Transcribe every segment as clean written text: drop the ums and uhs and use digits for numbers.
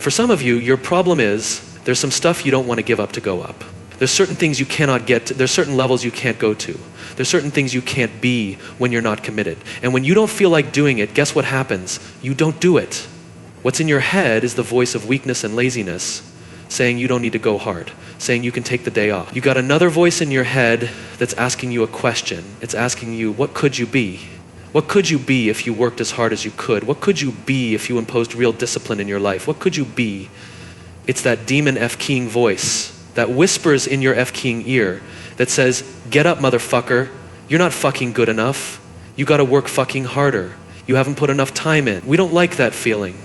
For some of you, your problem is there's some stuff you don't want to give up to go up. There's certain things you cannot get to. There's certain levels you can't go to. There's certain things you can't be when you're not committed. And when you don't feel like doing it, guess what happens? You don't do it. What's in your head is the voice of weakness and laziness saying you don't need to go hard, saying you can take the day off. You got another voice in your head that's asking you a question. It's asking you, what could you be? What could you be if you worked as hard as you could? What could you be if you imposed real discipline in your life? What could you be? It's that demon F-keying voice that whispers in your F-keying ear that says, get up, motherfucker. You're not fucking good enough. You gotta work fucking harder. You haven't put enough time in. We don't like that feeling.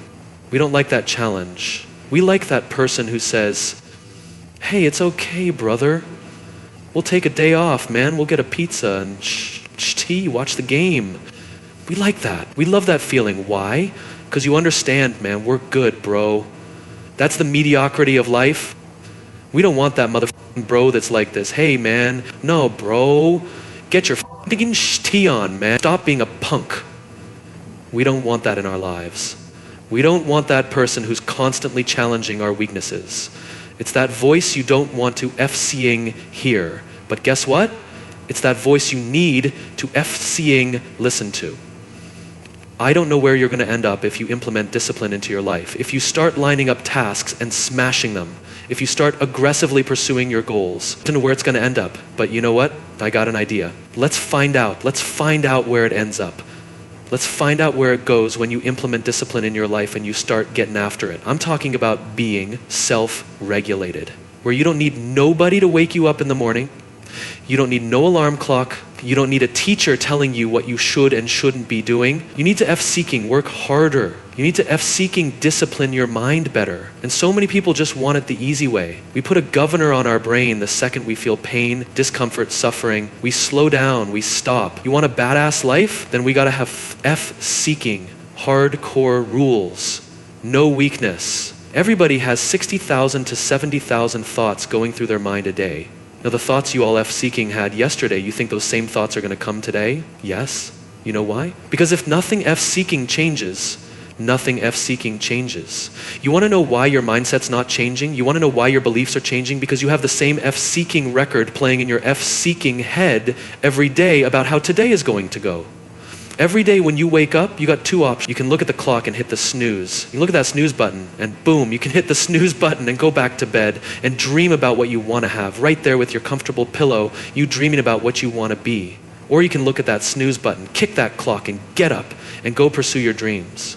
We don't like that challenge. We like that person who says, hey, it's okay, brother. We'll take a day off, man. We'll get a pizza and tea, watch the game. We like that. We love that feeling. Why? Because you understand, man, we're good, bro. That's the mediocrity of life. We don't want that motherfucking bro that's like this. Hey, man, no, bro. Get your fucking tea on, man. Stop being a punk. We don't want that in our lives. We don't want that person who's constantly challenging our weaknesses. It's that voice you don't want to F-seeing hear. But guess what? It's that voice you need to F-seeing listen to. I don't know where you're going to end up if you implement discipline into your life. If you start lining up tasks and smashing them, if you start aggressively pursuing your goals, I don't know where it's going to end up. But you know what? I got an idea. Let's find out. Let's find out where it ends up. Let's find out where it goes when you implement discipline in your life and you start getting after it. I'm talking about being self-regulated, where you don't need nobody to wake you up in the morning. You don't need no alarm clock. You don't need a teacher telling you what you should and shouldn't be doing. You need to F-seeking, work harder. You need to F-seeking, discipline your mind better. And so many people just want it the easy way. We put a governor on our brain the second we feel pain, discomfort, suffering. We slow down, we stop. You want a badass life? Then we gotta have F-seeking, hardcore rules, no weakness. Everybody has 60,000 to 70,000 thoughts going through their mind a day. Now the thoughts you all F-seeking had yesterday, you think those same thoughts are going to come today? Yes. You know why? Because if nothing F-seeking changes, nothing F-seeking changes. You want to know why your mindset's not changing? You want to know why your beliefs are changing? Because you have the same F-seeking record playing in your F-seeking head every day about how today is going to go. Every day when you wake up, you got two options. You can look at the clock and hit the snooze. You look at that snooze button and boom, you can hit the snooze button and go back to bed and dream about what you want to have. Right there with your comfortable pillow, you dreaming about what you want to be. Or you can look at that snooze button, kick that clock and get up and go pursue your dreams.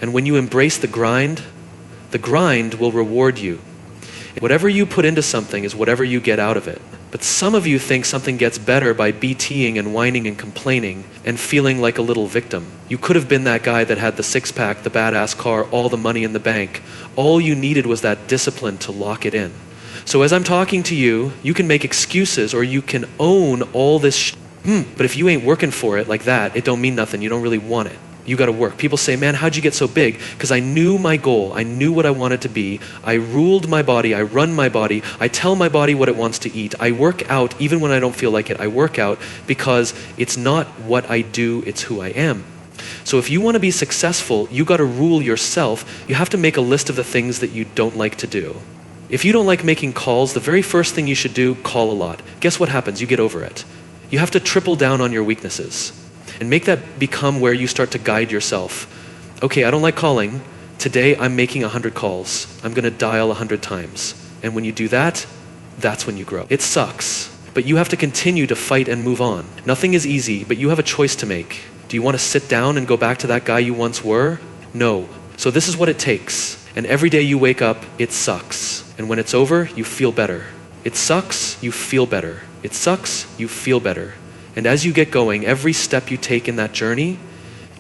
And when you embrace the grind will reward you. Whatever you put into something is whatever you get out of it. But some of you think something gets better by BTing and whining and complaining and feeling like a little victim. You could have been that guy that had the six-pack, the badass car, all the money in the bank. All you needed was that discipline to lock it in. So as I'm talking to you, you can make excuses or you can own all this but if you ain't working for it like that, it don't mean nothing. You don't really want it. You got to work. People say, man, how'd you get so big? Because I knew my goal. I knew what I wanted to be. I ruled my body. I run my body. I tell my body what it wants to eat. I work out even when I don't feel like it. I work out because it's not what I do, it's who I am. So if you want to be successful, you got to rule yourself. You have to make a list of the things that you don't like to do. If you don't like making calls, the very first thing you should do, call a lot. Guess what happens? You get over it. You have to triple down on your weaknesses. And make that become where you start to guide yourself. Okay, I don't like calling. Today I'm making 100 calls. I'm going to dial 100 times. And when you do that, that's when you grow. It sucks, but you have to continue to fight and move on. Nothing is easy, but you have a choice to make. Do you want to sit down and go back to that guy you once were? No. So this is what it takes. And every day you wake up, it sucks. And when it's over, you feel better. It sucks, you feel better. It sucks, you feel better. And as you get going, every step you take in that journey,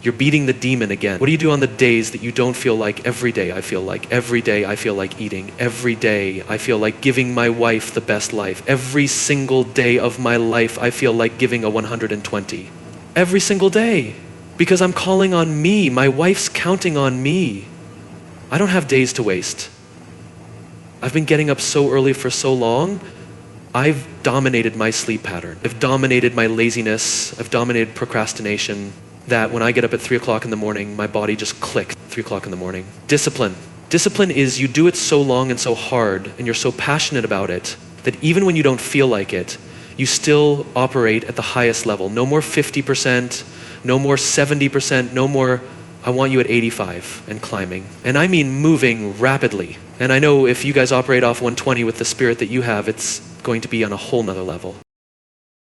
you're beating the demon again. What do you do on the days that you don't feel like? Every day I feel like, every day I feel like eating, every day I feel like giving my wife the best life. Every single day of my life I feel like giving a 120. Every single day. Because I'm calling on me. My wife's counting on me. I don't have days to waste. I've been getting up so early for so long. I've dominated my sleep pattern. I've dominated my laziness. I've dominated procrastination. That when I get up at 3 o'clock in the morning, my body just clicks. 3 o'clock in the morning. Discipline. Discipline is you do it so long and so hard, and you're so passionate about it, that even when you don't feel like it, you still operate at the highest level. No more 50%, no more 70%, no more, I want you at 85 and climbing. And I mean moving rapidly. And I know if you guys operate off 120 with the spirit that you have, it's going to be on a whole nother level.